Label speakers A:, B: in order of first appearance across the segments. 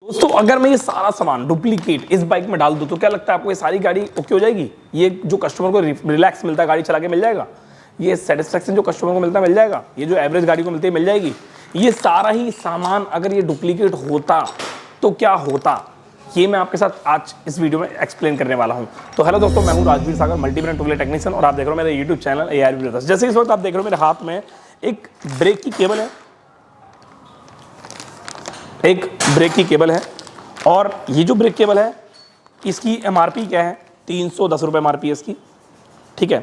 A: दोस्तों अगर मैं ये सारा सामान डुप्लीकेट इस बाइक में डाल दूं तो क्या लगता है आपको ये सारी गाड़ी ओके हो जाएगी? ये जो कस्टमर को रिलैक्स मिलता है गाड़ी चला के मिल जाएगा? ये सेटिस्फेक्शन जो कस्टमर को मिलता है मिल जाएगा? ये जो एवरेज गाड़ी को मिलती है मिल जाएगी? ये सारा ही सामान अगर ये डुप्लीकेट होता तो क्या होता, ये मैं आपके साथ आज इस वीडियो में एक्सप्लेन करने वाला हूं। तो हेलो दोस्तों, मैं हूं Rajveer Sagar, multi brand two wheeler technician, और आप देख रहे हो मेरे यूट्यूब चैनल ARV ब्रदर्स। जैसे इस वक्त आप देख रहे हो मेरे हाथ में एक ब्रेक की केबल है, एक ब्रेक की केबल है, और ये जो ब्रेक केबल है इसकी MRP क्या है? 310 रुपये MRP है इसकी। ठीक है,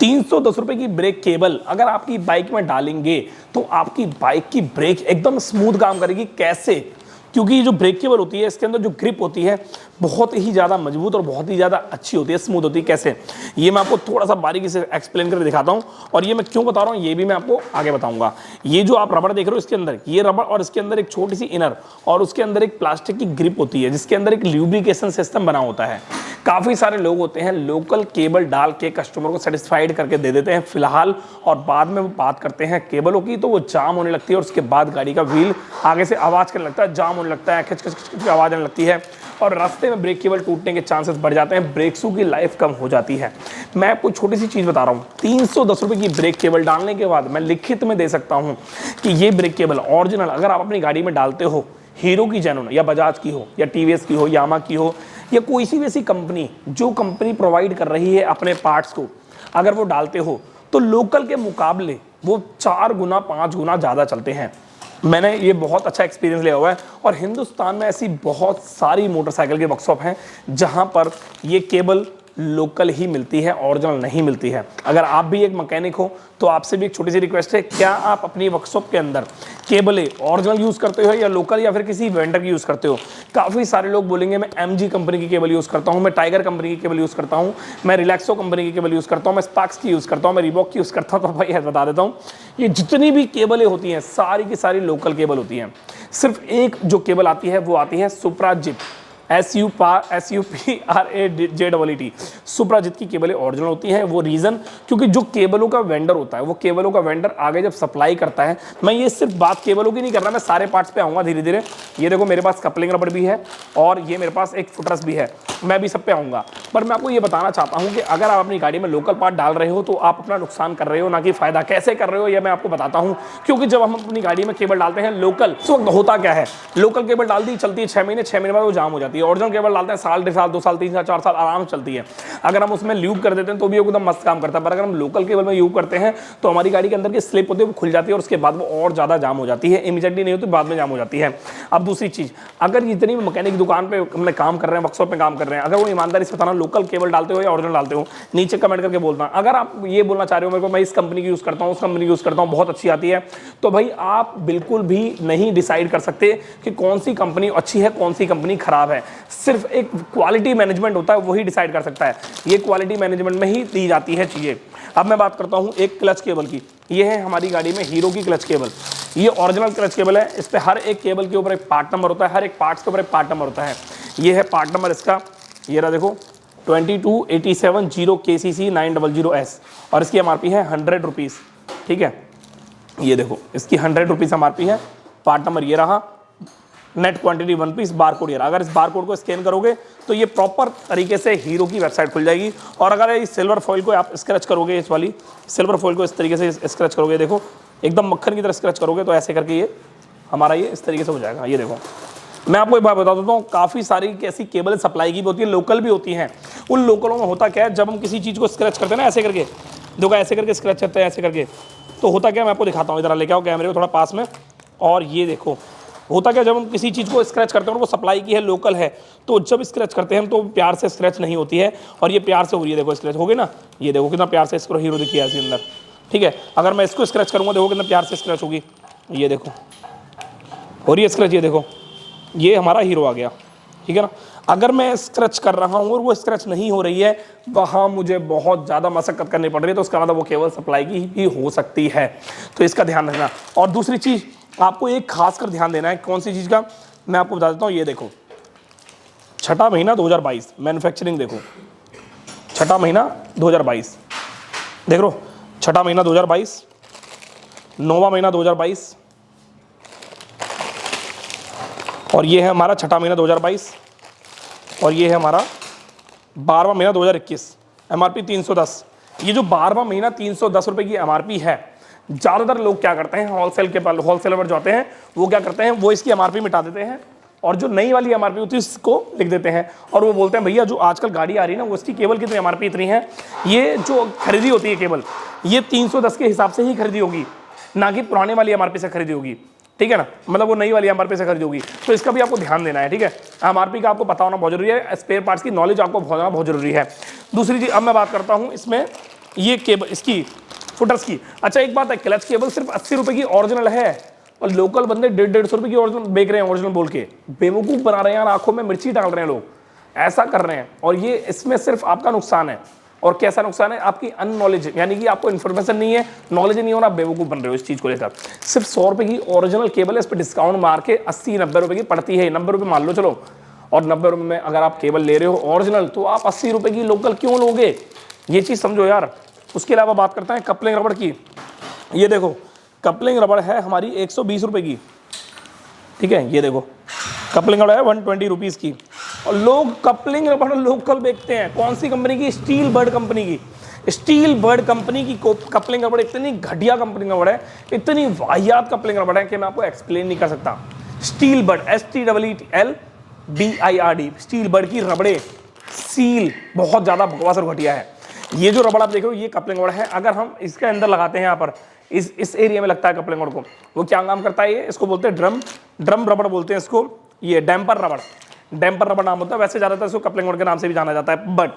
A: 310 रुपये की ब्रेक केबल अगर आपकी बाइक में डालेंगे तो आपकी बाइक की ब्रेक एकदम स्मूथ काम करेगी। कैसे? क्योंकि ये जो ब्रेक केबल होती है इसके अंदर जो ग्रिप होती है बहुत ही ज़्यादा मजबूत और बहुत ही ज़्यादा अच्छी होती है, स्मूथ होती है। कैसे, ये मैं आपको थोड़ा सा बारीकी से एक्सप्लेन करके दिखाता हूँ, और ये मैं क्यों बता रहा हूँ ये भी मैं आपको आगे बताऊंगा। ये जो आप रबड़ देख रहे हो इसके अंदर, ये रबड़ और इसके अंदर एक छोटी सी इनर और उसके अंदर एक प्लास्टिक की ग्रिप होती है जिसके अंदर एक ल्यूब्रिकेशन सिस्टम बना होता है। काफ़ी सारे लोग होते हैं लोकल केबल डाल के कस्टमर को सेटिस्फाइड करके दे देते हैं फिलहाल, और बाद में वो बात करते हैं केबलों की तो वो जाम होने लगती है, और उसके बाद गाड़ी का व्हील आगे से आवाज़ करने लगता है, जाम होने लगता है, खिच खिच खिच आवाज़ आने लगती है, और रास्ते में ब्रेक केबल टूटने के चांसेस बढ़ जाते हैं, ब्रेक शू की लाइफ कम हो जाती है। मैं आपको छोटी सी चीज़ बता रहा हूँ, 310 रुपये की ब्रेक केबल डालने के बाद मैं लिखित में दे सकता हूँ कि ये ब्रेक केबल ओरिजिनल अगर आप अपनी गाड़ी में डालते हो, हीरो की जेन्युइन या बजाज की हो या TVS की हो, यामा की हो, या कोई सी भी ऐसी कंपनी जो कंपनी प्रोवाइड कर रही है अपने पार्ट्स को, अगर वो डालते हो तो लोकल के मुकाबले वो 4 गुना 5 गुना ज़्यादा चलते हैं। मैंने ये बहुत अच्छा एक्सपीरियंस लिया हुआ है, और हिंदुस्तान में ऐसी बहुत सारी मोटरसाइकिल के वर्कशॉप हैं जहां पर ये केबल लोकल ही मिलती है, ओरिजिनल नहीं मिलती है। अगर आप भी एक मैकेनिक हो तो आपसे भी एक छोटी सी रिक्वेस्ट है, क्या आप अपनी वर्कशॉप के अंदर केबलें ओरिजिनल यूज़ करते हो या लोकल या फिर किसी वेंडर की यूज़ करते हो? काफ़ी सारे लोग बोलेंगे मैं MG कंपनी की केबल यूज़ करता हूँ, मैं टाइगर कंपनी की केबल यूज़ करता हूँ, मैं रिलैक्सो कंपनी की केबल यूज़ करता हूँ, मैं स्पार्क्स की यूज़ करता हूँ, मैं रीबॉक की यूज़ करता हूँ। तो भाई बता देता हूँ, ये जितनी भी केबलें होती हैं सारी की सारी लोकल केबल होती हैं। सिर्फ एक जो केबल आती है वो आती है सुप्राजित, SUPRAZEET। सुप्राजित की केबलें ओरिजिनल होती हैं। वो रीज़न क्योंकि जो केबलों का वेंडर होता है वो केबलों का वेंडर आगे जब सप्लाई करता है, मैं ये सिर्फ बात केबलों की नहीं कर रहा, मैं सारे पार्ट्स पे आऊँगा धीरे धीरे। ये देखो मेरे पास कपलिंग रबड़ भी है और ये मेरे पास एक फुटरस भी है, मैं भी सब पे आऊँगा। पर मैं आपको ये बताना चाहता हूँ कि अगर आप अपनी गाड़ी में लोकल पार्ट डाल रहे हो तो आप अपना नुकसान कर रहे हो, ना कि फ़ायदा। कैसे कर रहे हो ये मैं आपको बताता हूँ। क्योंकि जब हम अपनी गाड़ी में केबल डालते हैं लोकल, उस वक्त होता क्या है, लोकल केबल डाल दी, चलती है 6 महीने, 6 महीने बाद वो जाम हो जाती है। ओरिजिनल केबल डालते हैं साल 1.5 साल 2 साल 3 साल 4 साल आराम से चलती है। अगर हम उसमें ल्यूब कर देते हैं तो भी एकदम मस्त काम करता है, पर अगर हम लोकल केबल में यूज करते हैं तो हमारी गाड़ी के अंदर की स्लिप होती है वो खुल जाती है, और उसके बाद वो और ज़्यादा जाम हो जाती है। इमीडिएटली नहीं होती, बाद में जाम हो जाती है। अब दूसरी चीज़, अगर जितनी भी मैकेनिक दुकान पे हमने काम कर रहे हैं, वर्कशॉप में काम कर रहे हैं, अगर वो ईमानदारी से बताना लोकल केबल डालते हो या ओरिजिनल डालते हो, नीचे कमेंट करके बोलना। अगर आप ये बोलना चाह रहे हो मेरे को मैं इस कंपनी की यूज़ करता हूँ, उस कंपनी की यूज़ करता हूँ, बहुत अच्छी आती है, तो भाई आप बिल्कुल भी नहीं डिसाइड कर सकते कि कौन सी कंपनी अच्छी है कौन सी कंपनी खराब है। सिर्फ एक क्वालिटी मैनेजमेंट होता है वही डिसाइड कर सकता है, ये क्वालिटी मैनेजमेंट में ही दी जाती है चीज़ें। अब मैं बात करता हूँ एक क्लच केबल की। ये है हमारी गाड़ी में हीरो की क्लच केबल, ये ओरिजिनल क्लच केबल है। इस पे हर एक केबल के ऊपर एक पार्ट नंबर होता है, हर एक पार्ट्स के ऊपर एक पार्ट नंबर होता है। ये है पार्ट नंबर इसका, ये रहा देखो 22870 KCC 900S, और इसकी MRP है 100 रुपीज़। ठीक है, ये देखो इसकी 100 रुपीज़ MRP है। पार्ट नंबर ये रहा, net quantity 1 piece, bar code ये रहा। अगर इस बार कोड को स्कैन करोगे तो ये प्रॉपर तरीके से हीरो की वेबसाइट खुल जाएगी। और अगर इस सिल्वर फॉइल को आप स्क्रैच करोगे, इस वाली सिल्वर फॉइल को इस तरीके से स्क्रैच करोगे, देखो एकदम मक्खन की तरह स्क्रैच करोगे तो ऐसे करके ये हमारा ये इस तरीके से हो जाएगा। ये देखो, मैं आपको एक बात बता देता हूँ, काफ़ी सारी ऐसी केबल सप्लाई की भी होती है, लोकल भी होती हैं। उन लोकलों में होता क्या है, जब हम किसी चीज़ को स्क्रैच करते हैं ना ऐसे करके, देखो ऐसे करके स्क्रैच करते हैं ऐसे करके, तो होता क्या, मैं आपको दिखाता हूँ, इधर लेके आओ कैमरे को थोड़ा पास में, और ये देखो होता क्या, जब हम किसी चीज़ को स्क्रैच करते हैं और वो सप्लाई की है, लोकल है, तो जब स्क्रैच करते हैं हम तो प्यार से स्क्रैच नहीं होती है, और ये प्यार से हो रही है। देखो स्क्रैच हो गई ना, ये देखो कितना प्यार से इसको हीरो दिखी है इसके अंदर। ठीक है, अगर मैं इसको स्क्रैच करूँगा देखो कितना प्यार से स्क्रैच होगी, ये देखो हो रही है स्क्रैच, ये देखो ये हमारा हीरो आ गया। ठीक है ना, अगर मैं स्क्रैच कर रहा हूँ और वो स्क्रैच नहीं हो रही है, वहाँ मुझे बहुत ज़्यादा मशक्कत करनी पड़ रही है, तो उसका मतलब वो केवल सप्लाई की भी हो सकती है, तो इसका ध्यान रखना। और दूसरी चीज़ आपको एक खासकर ध्यान देना है, कौन सी चीज़ का, मैं आपको बता देता हूँ। ये देखो 6ठा महीना 2022 मैन्युफैक्चरिंग, देखो 6ठा महीना 2022, देख लो 6ठा महीना 2022, 9वां महीना 2022, और ये है हमारा छठा महीना 2022 और ये है हमारा 12वां महीना 2021। MRP 310। ये जो 12वां महीना 310 रुपये की MRP है, ज़्यादातर लोग क्या करते हैं, होलसेलर पर जाते हैं, वो क्या करते हैं, वो इसकी MRP मिटा देते हैं और जो नई वाली MRP होती है उसको लिख देते हैं और वो बोलते हैं भैया जो आजकल गाड़ी आ रही है ना, वो उसकी केवल कितनी MRP इतनी है। ये जो खरीदी होती है केवल, ये 310 के हिसाब से ही खरीदी होगी, ना कि पुराने वाली MRP से खरीदी होगी, ठीक है ना, मतलब वो नई वाली MRP से खरीदी होगी। तो इसका भी आपको ध्यान देना है, ठीक है। MRP का आपको पता होना बहुत जरूरी है, स्पेयर पार्ट्स की नॉलेज आपको होना बहुत जरूरी है। दूसरी चीज़ अब मैं बात करता हूँ इसमें ये केबल इसकी फुटर्स की। अच्छा एक बात है, क्लच केबल सिर्फ 80 रुपये की ओरिजिनल है और लोकल बंदे 150 रुपये की ओरिजिनल बेच रहे हैं, ओरिजिनल बोल के बेवकूफ़ बना रहे हैं यार, आंखों में मिर्ची डाल रहे हैं लोग, ऐसा कर रहे हैं। और ये इसमें सिर्फ आपका नुकसान है। और कैसा नुकसान है, आपकी अननॉलेज, यानी कि आपको इन्फॉर्मेशन नहीं है, नॉलेज नहीं होना, बेवकूफ़ बन रहे हो इस चीज़ को लेकर। सिर्फ 100 रुपये की ओरिजिनल केबल है, इस पर डिस्काउंट मार के 80-90 रुपये की पड़ती है, 90 रुपये मान लो चलो, और 90 रुपये में अगर आप केबल ले रहे हो ओरिजिनल, तो आप 80 रुपये की लोकल क्यों लोगे, ये चीज़ समझो यार। उसके अलावा बात करते हैं कपलिंग रबड़ की। ये देखो कपलिंग रबड़ है हमारी 120 रुपये की, ठीक है। ये देखो कपलिंग रबड़ है 120 रुपीज़ की और लोग कपलिंग रबड़ लोकल बेचते हैं। कौन सी कंपनी की, स्टील बर्ड कंपनी की। स्टील बर्ड कंपनी की कपलिंग रबड़ इतनी घटिया कपलिंग रबड़ है, इतनी वाहियात कपलिंग रबड़ है कि मैं आपको एक्सप्लेन नहीं कर सकता। Steel bird STEELBIRD, steel bird की रबड़े सील बहुत ज़्यादा बकवास और घटिया है। ये जो रबड़ आप देख रहे हो ये कपलिंग रबड़ है। अगर हम इसके अंदर लगाते हैं, यहाँ पर इस एरिया में लगता है कपलिंग रबड़ को, वो क्या काम करता है, ये इसको बोलते हैं ड्रम रबड़ बोलते हैं इसको, ये डैम्पर रबड़ नाम होता है। वैसे ज़्यादातर इसको कपलिंग रबड़ के नाम से भी जाना जाता है। बट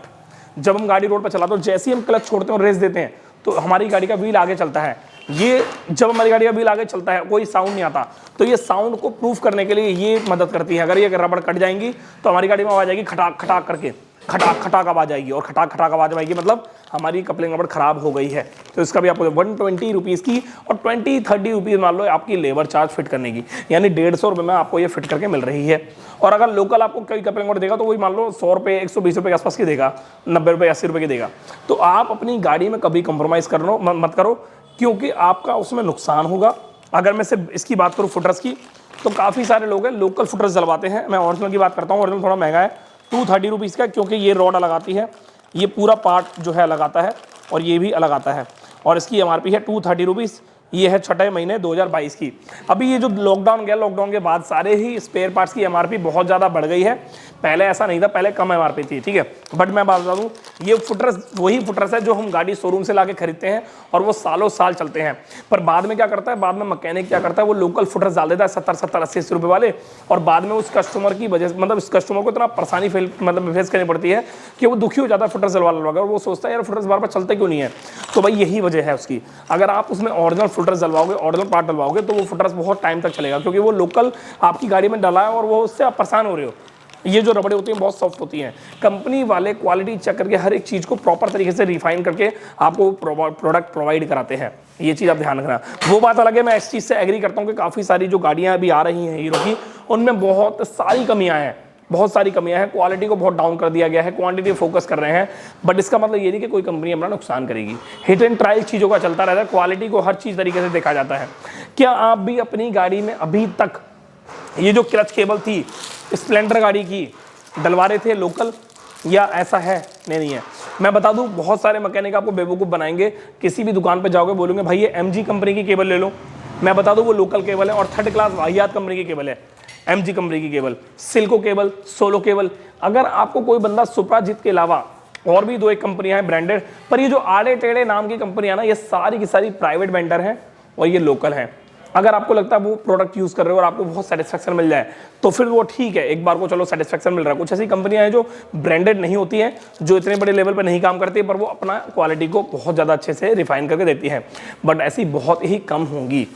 A: जब हम गाड़ी रोड पर चलाते हैं, जैसे ही हम क्लच छोड़ते हैं और रेस देते हैं, तो हमारी गाड़ी का व्हील आगे चलता है। ये जब हमारी गाड़ी का व्हील आगे चलता है कोई साउंड नहीं आता, तो ये साउंड को प्रूफ करने के लिए ये मदद करती है। अगर ये रबड़ कट जाएंगी तो हमारी गाड़ी में आवाज आएगी, खटाक खटाक करके, खटाक आवाज आएगी, और खटाक आवाज आएगी, मतलब हमारी कपलिंग रबड़ खराब हो गई है। तो इसका भी आपको 120 रुपीज़ की और 20-30 रुपीज़ मान लो आपकी लेबर चार्ज फिट करने की, यानी 150 रुपये में आपको ये फिट करके मिल रही है। और अगर लोकल आपको कोई कपलिंग रबड़ देगा तो वही मान लो 100 रुपये 120 रुपये के आसपास की देगा, 90 रुपये 80 रुपये की देगा। तो आप अपनी गाड़ी में कभी कंप्रोमाइज़ मत करो, क्योंकि आपका उसमें नुकसान होगा। अगर मैं सिर्फ इसकी बात करूँ फुटर्स की, तो काफ़ी सारे लोग हैं लोकल फुटर्स जलवाते हैं। मैं ओरिजिनल की बात करता हूँ, ओरिजिनल थोड़ा महंगा है, 230 रुपीज़ का, क्योंकि ये रॉड अलग आती है, ये पूरा पार्ट जो है अलग आता है और ये भी अलग आता है, और इसकी MRP है 230 रुपीज़। ये है छठे महीने 2022 की। अभी ये जो लॉकडाउन गया, लॉकडाउन के बाद सारे ही स्पेयर पार्ट्स की MRP बहुत ज़्यादा बढ़ गई है। पहले ऐसा नहीं था, पहले कम MRP थी, ठीक है। बट मैं बात बता दूँ, ये फुटर्स वही फुटर्स है जो हम गाड़ी शोरूम से लाके खरीदते हैं और वो सालों साल चलते हैं। पर बाद में क्या करता है, बाद में मैकेनिक क्या करता है, वो लोकल फुटर्स डाल देता है 70-80 रुपये वाले, और बाद में उस कस्टमर की वजह से, मतलब इस कस्टमर को इतना परेशानी फेस करनी पड़ती है कि वो दुखी हो जाता है फुटर्स डलवा और वो सोचता है यार फुटर्स बार बार चलते क्यों नहीं है। तो भाई यही वजह है उसकी। अगर आप उसमें ओरिजिनल फुटर्स डलवाओगे, ओरिजिनल पार्ट डलवाओगे, तो वो फुटर्स बहुत टाइम तक चलेगा, क्योंकि वो लोकल आपकी गाड़ी में डला है और वो उससे आप परेशान हो रहे हो। ये जो रबड़े होती हैं बहुत सॉफ्ट होती हैं। कंपनी वाले क्वालिटी चेक करके हर एक चीज़ को प्रॉपर तरीके से रिफाइन करके आपको प्रोडक्ट प्रोवाइड कराते हैं। ये चीज़ आप ध्यान रखना। वो बात अलग है, मैं इस चीज़ से एग्री करता हूँ कि काफ़ी सारी जो गाड़ियाँ अभी आ रही हैं हीरो की, उनमें बहुत सारी कमियाँ हैं, क्वालिटी को बहुत डाउन कर दिया गया है, क्वांटिटी फोकस कर रहे हैं। बट इसका मतलब ये नहीं कि कोई कंपनी अपना नुकसान करेगी। हिट एंड ट्रायल चीज़ों का चलता रहता है, क्वालिटी को हर चीज़ तरीके से देखा जाता है। क्या आप भी अपनी गाड़ी में अभी तक ये जो क्लच केबल थी स्प्लेंडर गाड़ी की डलवा रहे थे लोकल, या ऐसा है? नहीं है। मैं बता दूं, बहुत सारे मैकेनिक आपको बेवकूफ़ बनाएंगे। किसी भी दुकान पे जाओगे, बोलोगे भाई ये MG कंपनी की केबल ले लो, मैं बता दूं वो लोकल केबल है और थर्ड क्लास वाहियात कंपनी की केबल है। MG कंपनी की केबल, सिल्को केबल, सोलो केबल। अगर आपको कोई बंदा सुपराजीत के अलावा और भी 2-1 कंपनियां हैं ब्रांडेड, पर ये जो आड़े टेढ़े नाम की कंपनियां ना, ये सारी की सारी प्राइवेट वेंडर हैं और ये लोकल हैं। अगर आपको लगता है वो प्रोडक्ट यूज़ कर रहे हो और आपको बहुत सेटिस्फेक्शन मिल जाए तो फिर वो ठीक है, एक बार को चलो सेटिस्फेक्शन मिल रहा है। कुछ ऐसी कंपनियां हैं जो ब्रांडेड नहीं होती हैं, जो इतने बड़े लेवल पर नहीं काम करती, पर वो अपना क्वालिटी को बहुत ज़्यादा अच्छे से रिफाइन करके देती हैं। बट ऐसी बहुत ही कम होंगी।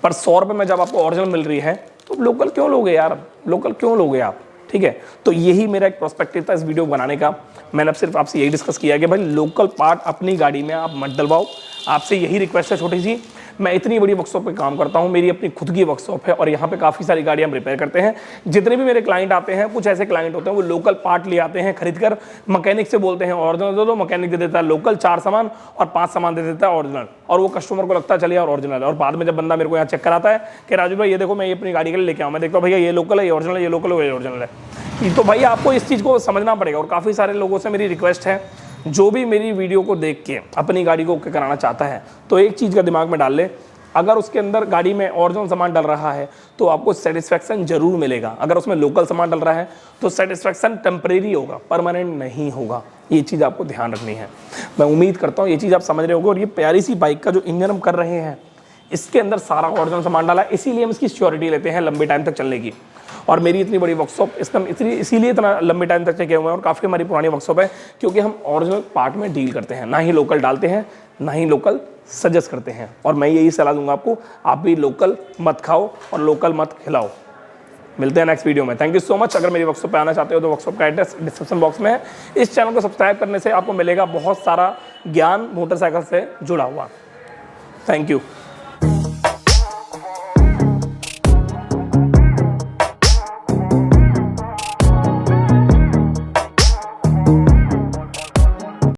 A: पर 100 रुपये में जब आपको ओरिजिनल मिल रही है तो लोकल क्यों लोगे यार, लोकल क्यों लोगे आप, ठीक है। तो यही मेरा एक पर्सपेक्टिव था इस वीडियो बनाने का। मैंने अब सिर्फ आपसे यही डिस्कस किया कि भाई लोकल पार्ट अपनी गाड़ी में आप मत डलवाओ। आपसे यही रिक्वेस्ट है छोटी सी। मैं इतनी बड़ी वर्कशॉप पे काम करता हूँ, मेरी अपनी खुद की वर्कशॉप है और यहाँ पे काफ़ी सारी गाड़ियाँ हम रिपेयर करते हैं। जितने भी मेरे क्लाइंट आते हैं, कुछ ऐसे क्लाइंट होते हैं वो लोकल पार्ट ले आते हैं खरीद कर, मैकेनिक से बोलते हैं ओरिजिनल दे दो, मैकेनिक दे देता है लोकल 4 सामान और 5 सामान दे देता है ओरिजिनल, और वो कस्टमर को लगता है चलिए यार ओरिजिनल है। और बाद में जब बंदा मेरे को यहाँ चेक कराता है कि राजू भाई ये देखो मैं ये अपनी गाड़ी के लिए लेके आऊँ, मैं देखता हूँ भैया ये लोकल है, ये ओरिजिनल है, ये लोकल है, ये ओरिजिनल है। तो भाई आपको इस चीज़ को समझना पड़ेगा। और काफ़ी सारे लोगों से मेरी रिक्वेस्ट है, जो भी मेरी वीडियो को देख के अपनी गाड़ी को ओके कराना चाहता है तो एक चीज़ का दिमाग में डाल ले, अगर उसके अंदर गाड़ी में ओरिजिनल सामान डल रहा है तो आपको सेटिस्फैक्शन जरूर मिलेगा। अगर उसमें लोकल सामान डल रहा है तो सेटिस्फैक्शन टेम्परेरी होगा, परमानेंट नहीं होगा। ये चीज़ आपको ध्यान रखनी है। मैं उम्मीद करता हूँ ये चीज़ आप समझ रहे होगे। और ये प्यारी सी बाइक का जो इंजन हम कर रहे हैं, इसके अंदर सारा ओरिजिनल सामान डाला है, इसीलिए हम इसकी सिक्योरिटी लेते हैं लंबे टाइम तक चलने की। और मेरी इतनी बड़ी वर्कशॉप इसीलिए इतना लंबे टाइम तक चले हुए हैं और काफ़ी हमारी पुरानी वर्कशॉप है, क्योंकि हम ओरिजिनल पार्ट में डील करते हैं, ना ही लोकल डालते हैं, ना ही लोकल सजेस्ट करते हैं। और मैं यही सलाह दूंगा आपको, आप भी लोकल मत खाओ और लोकल मत खिलाओ। मिलते हैं नेक्स्ट वीडियो में। Thank you so much. अगर मेरी वर्कशॉप पे आना चाहते हो तो वर्कशॉप का एड्रेस डिस्क्रिप्शन बॉक्स में है। इस चैनल को सब्सक्राइब करने से आपको मिलेगा बहुत सारा ज्ञान मोटरसाइकिल से जुड़ा हुआ। Thank you.